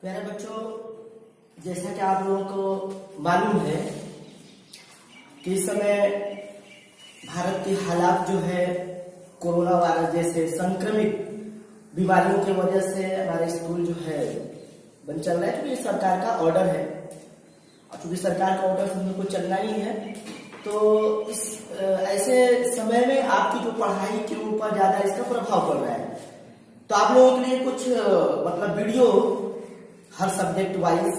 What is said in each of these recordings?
प्यारे बच्चों, जैसा कि आप लोगों को मालूम है कि इस समय भारत के हालात जो है कोरोना वायरस जैसे संक्रमित बीमारियों की वजह से हमारे स्कूल जो है बंद चल रहा है, क्योंकि सरकार का ऑर्डर है। और चूंकि सरकार का ऑर्डर से हम लोग को चलना ही है, तो इस ऐसे समय में आपकी जो पढ़ाई के ऊपर ज्यादा इसका प्रभाव पड़ रहा है। तो आप लोगों के लिए कुछ मतलब वीडियो हर सब्जेक्ट वाइज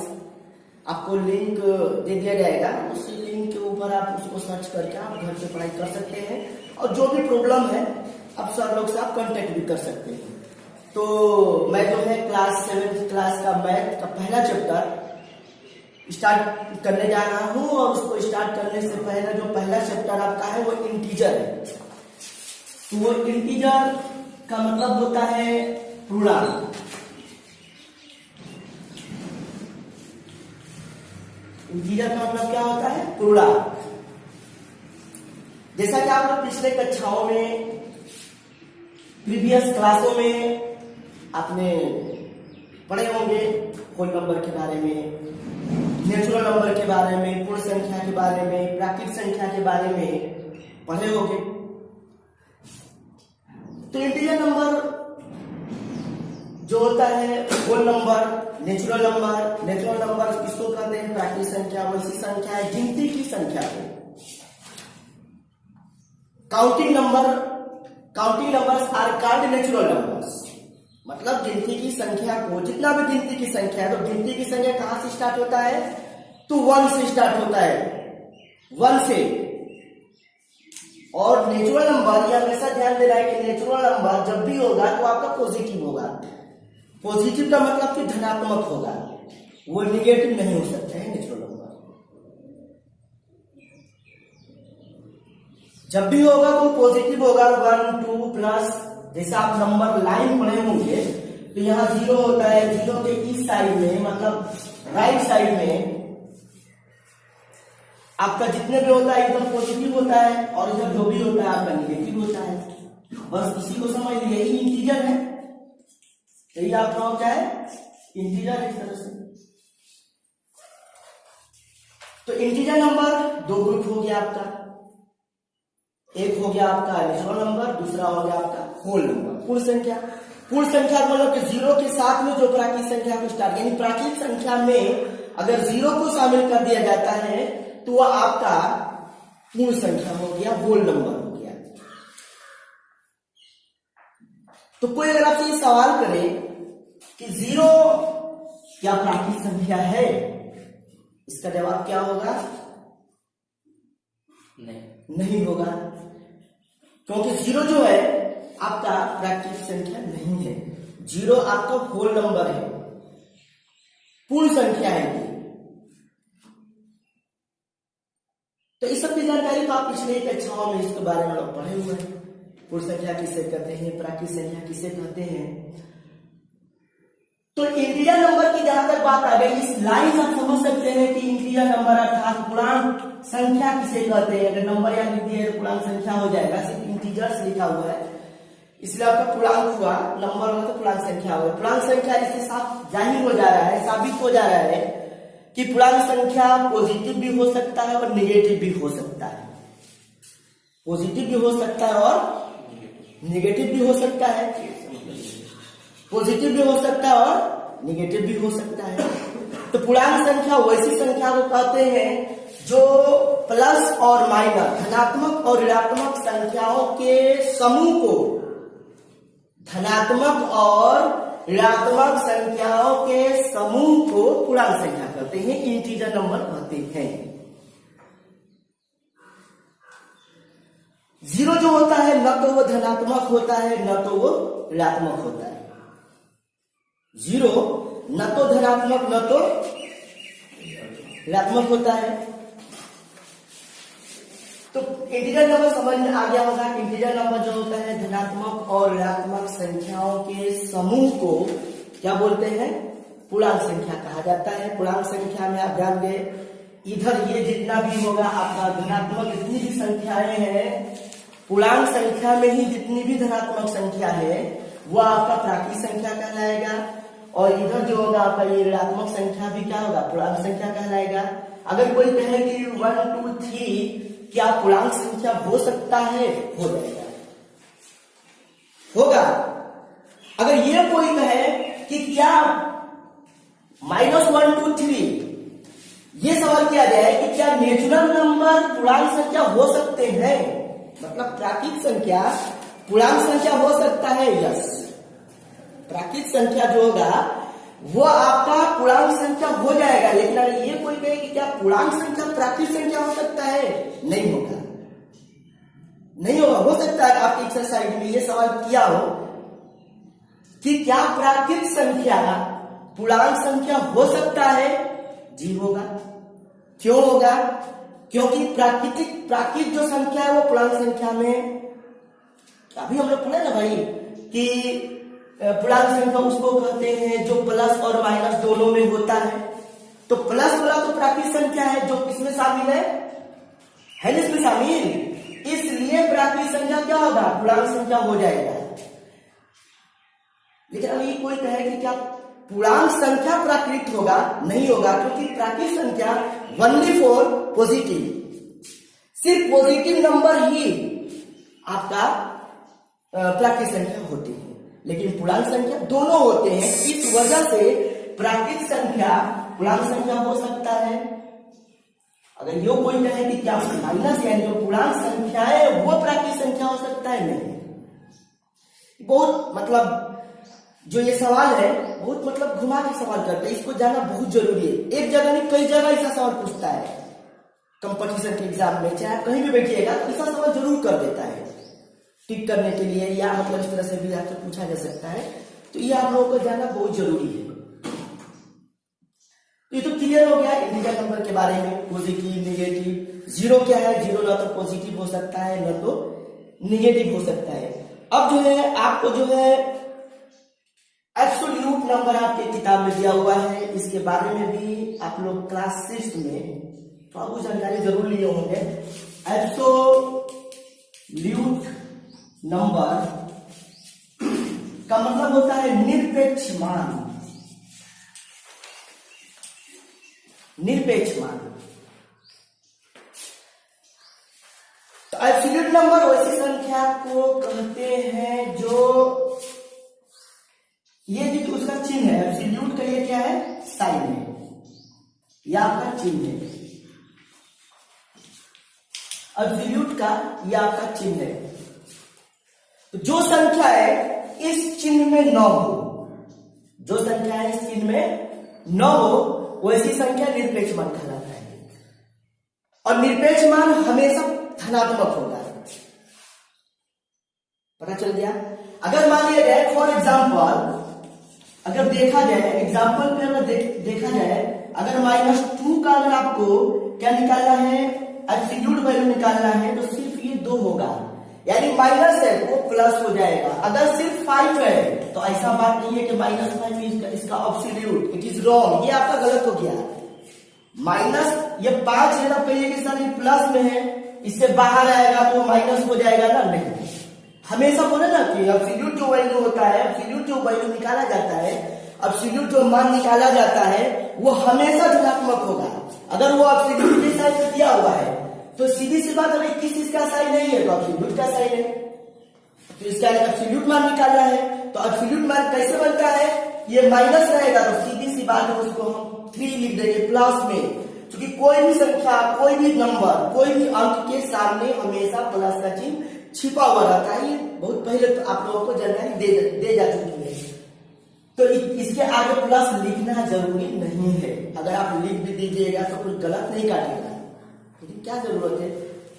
आपको लिंक दे दिया जाएगा। उस लिंक के ऊपर आप उसको सर्च करके आप घर पे पढ़ाई कर सकते हैं, और जो भी प्रॉब्लम है आप सर लोग से आप कांटेक्ट भी कर सकते हैं। तो मैं जो है क्लास 7th क्लास का मैथ का पहला चैप्टर स्टार्ट करने जा रहा हूँ, और उसको स्टार्ट करने से पहले जो पहला चैप्टर आपका है वो इंटीजर है। तो वो इंटीजर का मतलब होता है पूर्णांक। इंटीजर का मतलब क्या होता है? पूर्णांक। जैसा कि आप लोग पिछले कक्षाओं में प्रीवियस क्लासों में आपने पढ़े होंगे, होल नंबर के बारे में, नेचुरल नंबर के बारे में, पूर्ण संख्या के बारे में, प्राकृतिक संख्या के बारे में पढ़े होंगे। तो इंटीजर नंबर जो होता है होल नंबर, नेचुरल नंबर किसको कहते हैं? प्राकृतिक संख्या, वैसी संख्या है गिनती की संख्या को। Counting numbers are called natural numbers. मतलब गिनती की संख्या को, जितना भी गिनती की संख्या है, तो गिनती की संख्या कहां से स्टार्ट होता है? तो 1 से स्टार्ट होता है, 1 से। और नेचुरल नंबर, यह हमेशा ध्यान दे रहा है कि नेचुरल नंबर जब भी होगा तो आपका पॉजिटिव होगा। पॉजिटिव का मतलब कि धनात्मक होगा, वो निगेटिव नहीं हो सकता है। नेचुरल नंबर जब भी होगा तो पॉजिटिव होगा। 1 2 प्लस, जैसे आप नंबर लाइन पढ़े होंगे तो यहाँ 0 होता है, 0 के इस साइड में मतलब राइट साइड में आपका जितने भी होता है एकदम पॉजिटिव होता है, और इधर जो भी होता है आपका निगेटिव होता है। बस इसी को समझ लीजिए, यही इंटीजर है, यही आपका क्या है? इंटीजर है। इस तरह से तो इंटीजर नंबर दो ग्रुप हो गया आपका, एक हो गया आपका नेचुरल नंबर, दूसरा हो गया आपका होल नंबर, पूर्ण संख्या। पूर्ण संख्या मतलब कि 0 के साथ में जो प्राकृतिक संख्या को स्टार्ट, यानी प्राकृतिक संख्या में अगर 0 को शामिल कर दिया जाता है तो वह आपका पूर्ण संख्या हो गया, होल नंबर हो गया। तो कोई अगर आपसे ये सवाल करे कि 0 क्या प्राकृतिक संख्या है, इसका जवाब क्या होगा? नहीं होगा, क्योंकि 0 जो है आपका प्राकृतिक संख्या नहीं है। 0 आपका होल नंबर है, पूर्ण संख्या है। तो इस सब की जानकारी तो आप पिछले कक्षाओं में इसके बारे में लोग पढ़े हुए हैं। पूर्ण संख्या किसे कहते हैं, प्राकृतिक संख्या किसे कहते हैं। तो इंटीजर नंबर की जहां तक बात आ गई, इस लाइन से आप समझ सकते हैं कि इंटीजर नंबर अर्थात पूर्णांक संख्या किसे कहते हैं। अगर नंबर या लिख दिए तो पूर्णांक संख्या हो जाएगा, सिर्फ इंटीजर्स लिखा हुआ है इसलिए आपका पूर्णांक हुआ, नंबर हो तो पूर्णांक संख्या हुआ। पूर्णांक संख्या इससे साफ जाहिर हो जा रहा है, साबित हो जा रहा है कि पूर्णांक संख्या पॉजिटिव भी हो सकता है और निगेटिव भी हो सकता है। पॉजिटिव भी हो सकता है और निगेटिव भी हो सकता है, पॉजिटिव भी हो सकता है और निगेटिव भी हो सकता है। तो पूर्णांक संख्या वैसी संख्या को कहते हैं जो प्लस और माइनस, धनात्मक और ऋणात्मक संख्याओं के समूह को, धनात्मक और ऋणात्मक संख्याओं के समूह को पूर्णांक संख्या कहते हैं, इंटीजर नंबर कहते हैं। 0 जो होता है न तो वो धनात्मक होता है न तो वो ऋणात्मक होता है। 0 न तो धनात्मक न तो ऋणात्मक होता है। तो इंटीजर नंबर समझ में आ गया होगा। इंटीजर नंबर जो होता है धनात्मक और ऋणात्मक संख्याओं के समूह को क्या बोलते हैं? पूर्णांक संख्या कहा जाता है। पूर्णांक संख्या में आप ध्यान दें, इधर ये जितना भी होगा आपका धनात्मक, जितनी भी संख्याएं हैं, पूर्णांक संख्या में ही जितनी भी धनात्मक संख्या है वो आपका प्राकृतिक संख्या कहलाएगा, और इधर जो होगा आपका ये ऋणात्मक संख्या भी क्या होगा, पूर्णांक संख्या कहलाएगा। अगर कोई कहे कि 1 2 3 क्या पूर्णांक संख्या हो सकता है, हो जाएगा, होगा। अगर ये कोई कहे कि क्या -1 2 3, ये सवाल किया जाए कि क्या नेचुरल नंबर पूर्णांक संख्या हो सकते हैं, मतलब प्राकृतिक संख्या पूर्णांक संख्या हो सकता है, यस। प्राकृतिक संख्या जो होगा वो आपका पूर्णांक संख्या हो जाएगा। लेकिन अगर ये कोई कहे कि क्या पूर्णांक संख्या प्राकृतिक संख्या हो सकता है, नहीं होगा, नहीं होगा। हो सकता है आपकी एक्सरसाइज में ये सवाल किया हो कि क्या प्राकृतिक संख्या पूर्णांक संख्या हो सकता है, जी होगा। क्यों होगा? क्योंकि प्राकृतिक जो संख्या है वो पूर्णांक संख्या में, अभी हम लोग पढ़े ना भाई कि पूर्णांक संख्या उसको कहते हैं जो प्लस और माइनस दोनों में होता है। तो प्लस वाला तो प्राकृतिक संख्या है जो किसमें शामिल है ना, इसमें शामिल, इसलिए प्राकृतिक संख्या क्या होगा, पूर्णांक संख्या हो जाएगा। लेकिन अभी कोई कहे कि क्या पूर्णांक संख्या प्राकृतिक होगा, नहीं होगा, क्योंकि प्राकृतिक संख्या ओनली फॉर पॉजिटिव, सिर्फ पॉजिटिव नंबर ही आपका प्राकृतिक संख्या होती है। लेकिन पूर्णांक संख्या दोनों होते हैं, इस वजह से प्राकृतिक संख्या पूर्णांक संख्या हो सकता है। अगर यो कोई कहे कि क्या माइनस यानी जो पूर्णांक संख्या है वो प्राकृतिक संख्या हो सकता है, नहीं। बहुत मतलब जो ये सवाल है बहुत मतलब घुमा के सवाल करते हैं, इसको जानना बहुत जरूरी है। एक जगह नहीं कई जगह ऐसा सवाल पूछता है कंपटीशन के एग्जाम में, चाहे कहीं भी बैठिएगा तो ऐसा सवाल जरूर कर देता है टिक करने के लिए, या मतलब इस तरह से भी आपसे पूछा जा सकता है। तो ये आप लोगों को जानना बहुत जरूरी है। तो ये तो क्लियर हो गया इंटीजर नंबर के बारे में, पॉजिटिव नेगेटिव। जीरो क्या है, जीरो ना तो पॉजिटिव हो सकता है ना तो नेगेटिव हो सकता है। अब जो है आपको जो है एब्सोल्यूट नंबर आपके किताब में दिया हुआ है, इसके बारे में भी आप लोग क्लास 6 में तो आपको जानकारी जरूर लिए होंगे। एब्सोल्यूट नंबर का मतलब होता है निरपेक्ष मान, निरपेक्ष मान। तो एब्सोल्यूट नंबर वैसी संख्या को कहते हैं जो ये भी उसका चिन्ह है, एब्सोल्यूट का ये क्या है, साइन है, यह आपका चिन्ह है। एब्सोल्यूट का यह आपका चिन्ह है। तो जो संख्या है इस चिन्ह में 9 हो, जो संख्या है इस चिन्ह में 9 हो, वैसी संख्या निरपेक्ष मान कहलाता है। और निरपेक्ष मान हमेशा धनात्मक होगा, पता चल गया। अगर मान लिया जाए फॉर एग्जाम्पल, अगर देखा जाए एग्जाम्पल पे अगर देखा जाए, अगर -2 का अगर आपको क्या निकालना है, एब्सोल्यूट वैल्यू निकालना है, तो सिर्फ ये 2 होगा, यानी माइनस है वो प्लस हो जाएगा। अगर सिर्फ 5 है तो ऐसा बात नहीं है कि -5 इसका एब्सोल्यूट, इट इज रॉन्ग, ये आपका गलत हो गया। माइनस ये 5 है ना, पहले के साथ प्लस में है, इससे बाहर आएगा तो माइनस हो जाएगा ना, नहीं। हमेशा बोले ना कि एब्सोल्यूट जो वैल्यू होता है, एब्सोल्यूट जो वैल्यू निकाला जाता है, एब्सोल्यूट जो मान निकाला जाता है वो हमेशा धनात्मक होगा। अगर वो एब्सोल्यूट के साइन में दिया हुआ है तो सीधी सी बात है, किस चीज का साइन नहीं है तो एब्सोल्यूट का साइन है, तो इसका एब्सोल्यूट मान निकालना है। तो एब्सोल्यूट मान कैसे बनता है, ये माइनस रहेगा तो सीधी सी बात है उसको हम 3 लिख देंगे प्लस में, क्योंकि कोई भी संख्या, कोई भी नंबर, कोई भी अंक के सामने हमेशा प्लस का चिन्ह छिपा हुआ रहता है। ये बहुत पहले तो आप लोगों को जानकारी दे जा चुकी है। तो इसके आगे प्लस लिखना जरूरी नहीं है, अगर आप लिख भी दीजिएगा तो कुछ गलत नहीं काटेगा, लेकिन क्या जरूरत है,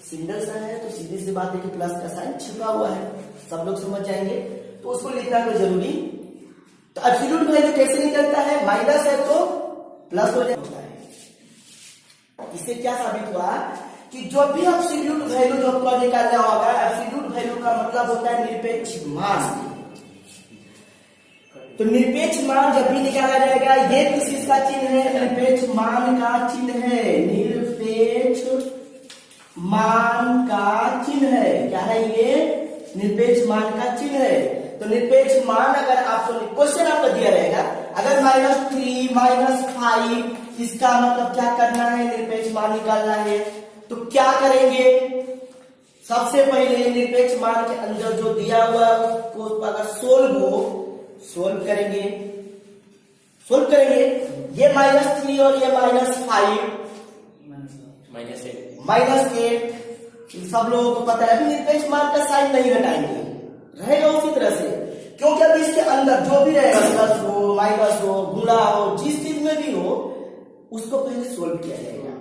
सिंगल साइन है तो सीधी सी बात है कि प्लस का साइन छिपा हुआ है, सब लोग समझ जाएंगे, तो उसको लिखना कोई जरूरी। तो एब्सोल्यूट वैल्यू कैसे निकलता है, माइनस है तो प्लस हो जाता है। इससे क्या साबित हुआ कि जो भी एब्सोल्यूट वैल्यू जो आपको निकालना होगा, एब्सोल्यूट वैल्यू का मतलब होता है निरपेक्ष मान। तो निरपेक्ष मान जब भी निकाला जाएगा, ये किस चीज का चिन्ह है, निरपेक्ष मान का चिन्ह है, निरपेक्ष मान का चिन्ह है। क्या है ये, निरपेक्ष मान का चिन्ह है। तो निरपेक्ष मान अगर आपको क्वेश्चन आपका दिया रहेगा, अगर -3 -5 इसका मतलब क्या करना है, निरपेक्ष मान निकालना है, तो क्या करेंगे? सबसे पहले निरपेक्ष मान के अंदर जो दिया हुआ है उसको अगर सोल्व करेंगे, ये -3 और ये -5 -8 सब लोगों को पता है। अभी निरपेक्ष मान का साइन नहीं हटाएंगे, रहेगा उसी तरह से, क्योंकि अभी इसके अंदर जो भी रहेगा, प्लस हो माइनस हो गुणा हो जिस चीज में भी हो उसको पहले सोल्व किया जाएगा।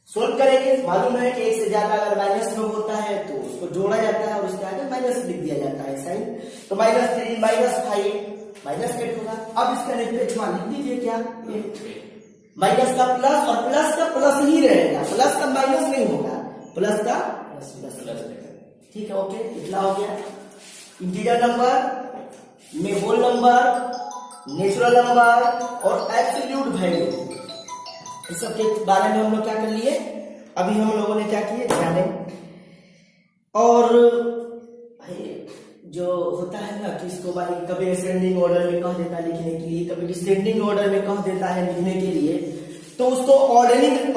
सोल्व करेंगे, मालूम है कि एक से ज्यादा अगर माइनस में होता है तो उसको जोड़ा जाता है और उसके आगे माइनस लिख दिया जाता है साइन। तो -3 -5 -8 होगा। अब इसका निरपेक्ष मान लिख दीजिए, क्या माइनस का प्लस और प्लस का प्लस ही रहेगा, प्लस का माइनस नहीं होगा, प्लस का प्लस। ठीक है, ओके, कितना हो गया? इंटीजर नंबर में होल नंबर, नेचुरल नंबर और एब्सोल्यूट वैल्यू, इस सब के बारे में हम लोग क्या कर लिए, अभी हम लोगों ने क्या किए जाने। और जो होता है ना कि इसको कभी असेंडिंग ऑर्डर में कह देता है लिखने के लिए, कभी डिसेंडिंग ऑर्डर में कह देता है लिखने के लिए, तो उसको ऑर्डरिंग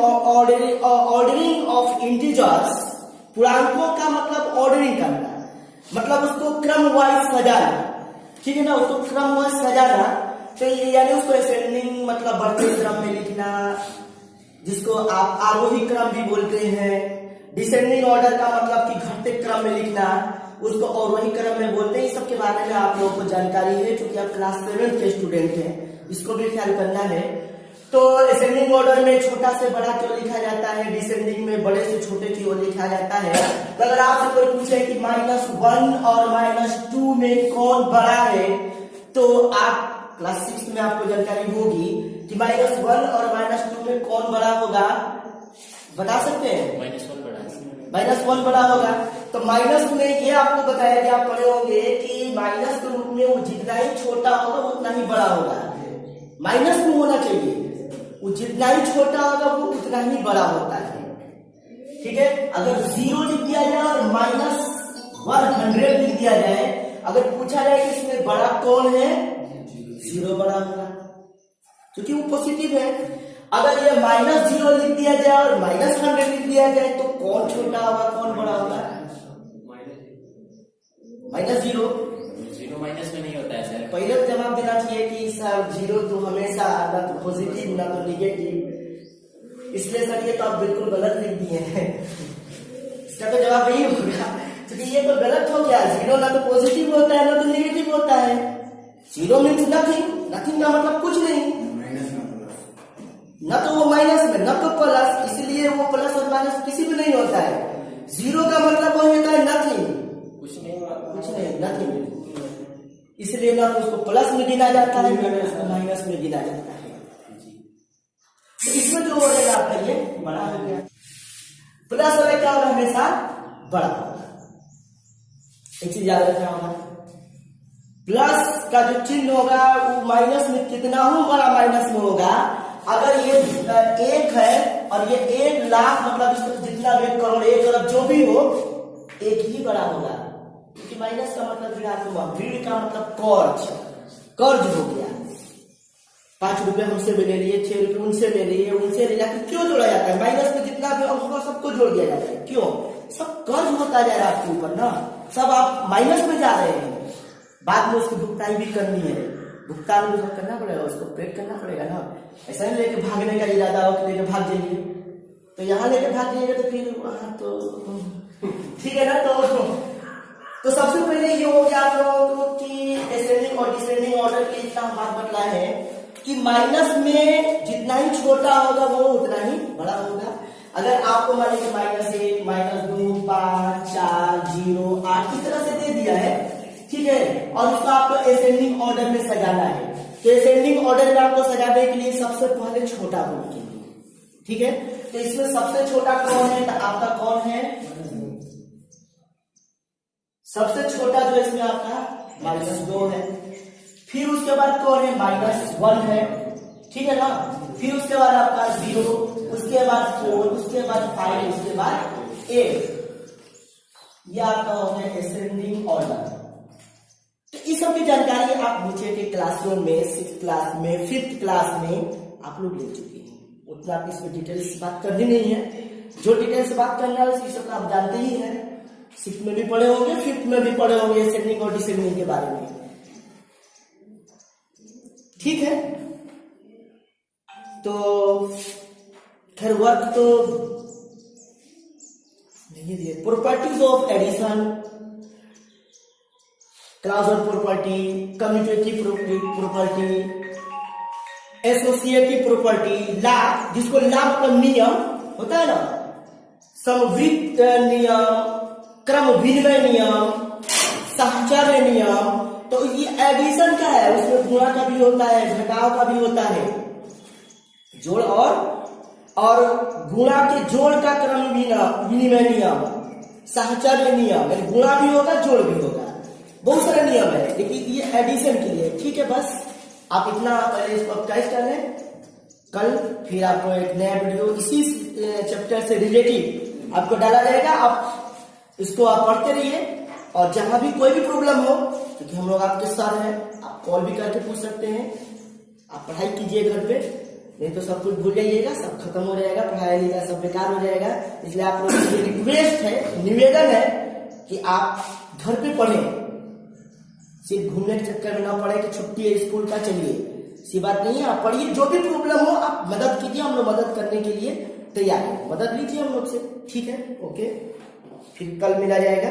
ऑफ इंटीजर्स, पूर्णांकों का मतलब ऑर्डरिंग करना, मतलब उसको क्रम वाइज सजाना, ठीक है ना, उसको क्रम वाइज सजाना। तो ये यानी उसको असेंडिंग मतलब बढ़ते क्रम में लिखना, जिसको आप आरोही क्रम भी बोलते हैं। डिसेंडिंग ऑर्डर का मतलब कि घटते क्रम में लिखना, उसको अवरोही क्रम में बोलते हैं। इस सब के बारे में आप लोगों को जानकारी है, क्योंकि आप क्लास 7 के स्टूडेंट हैं, इसको भी ख्याल करना है। तो असेंडिंग ऑर्डर में छोटा से बड़ा क्यों लिखा जाता है, डिसेंडिंग में बड़े से छोटे की ओर लिखा जाता है। तो अगर आपसे कोई पूछे कि -1 और -2 में कौन बड़ा है, तो आप क्लास 6 में आपको जानकारी होगी कि -1 और -2 में कौन बड़ा होगा, बता सकते हैं? -1 बड़ा होगा। तो माइनस में ये आपको बताया कि आप पढ़े होंगे कि माइनस के रूप में वो जितना ही छोटा होगा उतना ही बड़ा होगा, माइनस में होना चाहिए, वो जितना ही छोटा होगा वो उतना ही बड़ा होता है। ठीक है, अगर 0 लिख दिया जाए और -100 लिख दिया जाए, अगर पूछा जाए कि इसमें बड़ा कौन है, 0 बड़ा होगा, क्योंकि वो पॉजिटिव है। अगर ये -0 लिख दिया जाए और -100 लिख दिया जाए तो कौन छोटा होगा कौन बड़ा होगा? -0 माइनस में नहीं होता है सर। पहले तो जवाब देना चाहिए कि सर 0 तो हमेशा ना तो पॉजिटिव ना तो निगेटिव, इसलिए सर ये तो आप बिल्कुल गलत लिख दिए हैं। इसका तो जवाब यही होगा, क्योंकि ये तो गलत हो गया। 0 ना तो पॉजिटिव होता है ना तो निगेटिव होता है। 0 मीन्स नथिंग का मतलब कुछ नहीं, ना तो वो माइनस में ना तो प्लस, इसलिए वो प्लस और माइनस किसी भी नहीं होता है। 0 का मतलब वो होता है नथिंग, कुछ नहीं नथिंग, इसलिए ना तो उसको प्लस में गिना जाता है ना उसको माइनस में गिना जाता है। तो इसमें जो हो रहेगा आपका ये बड़ा हो गया, प्लस वाला क्या होगा हमेशा बड़ा होगा। एक चीज याद रखना होगा, प्लस का जो चिन्ह होगा वो माइनस में कितना हो बड़ा माइनस में होगा। अगर ये 1 है और ये 1 लाख मतलब इसमें जितना भी 1 करोड़ 1 अरब जो भी हो, 1 ही बड़ा होगा, क्योंकि माइनस का मतलब ऋण का मतलब कर्ज हो गया। 5 रुपए हमसे भी ले लिए, 6 रुपए उनसे ले लिए, उनसे ले जाकर क्यों जोड़ा जाता है? माइनस में जितना भी अंक सबको जोड़ दिया जाता है, क्यों? सब कर्ज होता जा रहा है आपके ऊपर ना, सब आप माइनस में जा रहे हैं। बाद में उसकी भुगतान भी करनी है, भुगतान भी करना पड़ेगा, उसको पेड करना पड़ेगा ना। ऐसा नहीं लेके भागने का इरादा हो कि लेके भाग जाइए, तो यहाँ लेके भाग जाइएगा तो फिर वहां तो ठीक है ना। तो सबसे पहले ये हो गया आप लोगों को कि असेंडिंग और डिसेंडिंग ऑर्डर के इतना बात बतला है कि माइनस में जितना ही छोटा होगा वो उतना ही बड़ा होगा। अगर आपको मान लीजिए -1 -2 5 4 0 8 इस तरह से दे दिया है, ठीक है, और उसको आपको असेंडिंग ऑर्डर में सजाना है, तो असेंडिंग ऑर्डर में आपको सजाने के लिए सबसे पहले छोटा को लिखेंगे, ठीक है। तो इसमें सबसे छोटा कौन है? तो आपका कौन है? सबसे छोटा जो इसमें आपका -2 है। फिर उसके बाद कौन है? -1 है, ठीक है ना। फिर उसके बाद आपका 0, उसके बाद 4, उसके बाद 5, उसके बाद 8। ये आपका हो गया असेंडिंग ऑर्डर, सब की जानकारी आप नीचे के क्लासरूम में 6th क्लास में 5th क्लास में आप लोग ले चुके हैं, उतना आप इसमें डिटेल्स बात करनी नहीं है। जो डिटेल्स बात करना है इसी सब आप जानते ही हैं, 6th में भी पढ़े होंगे, 5th में भी पढ़े होंगे असेंडिंग और डिसेंडिंग के बारे में, ठीक है। तो खैर वर्क तो नहीं दिए। Properties of addition, closure property, commutative property, associative property, लाभ, जिसको लाभ का नियम होता है ना, समवृत्त नियम, क्रम विनिमय नियम, साहचर्य नियम। तो ये एडिशन का है, उसमें गुणा का भी होता है, घटाव का भी होता है, जोड़ और गुणा के जोड़ का क्रम विनिमय नियम, साहचर्य नियम, यानी गुणा भी होगा जोड़ भी होगा, बहुत सारे नियम है, लेकिन ये एडिशन के लिए, ठीक है। बस आप इतना पहले इसको अभ्यास कर लें, कल फिर आपको एक नया वीडियो इसी चैप्टर से रिलेटेड आपको डाला जाएगा। आप इसको आप पढ़ते रहिए, और जहां भी कोई भी प्रॉब्लम हो, क्योंकि हम लोग आपके सर हैं, आप कॉल भी करके पूछ सकते हैं। आप पढ़ाई कीजिए घर पे, नहीं तो सब कुछ भूल जाइएगा, सब खत्म हो जाएगा, पढ़ाई लिखाई सब बेकार हो जाएगा। इसलिए आप लोगों से रिक्वेस्ट है, निवेदन है कि आप घर पे पढ़ें, सिर्फ घूमने के चक्कर में ना पढ़े कि छुट्टी है स्कूल का, चलिए, सी बात नहीं है। आप पढ़िए, जो भी प्रॉब्लम हो आप मदद कीजिए, हम लोग मदद करने के लिए तैयार हैं, मदद लीजिए हम लोग से, ठीक है। ओके, फिर कल मिला जाएगा।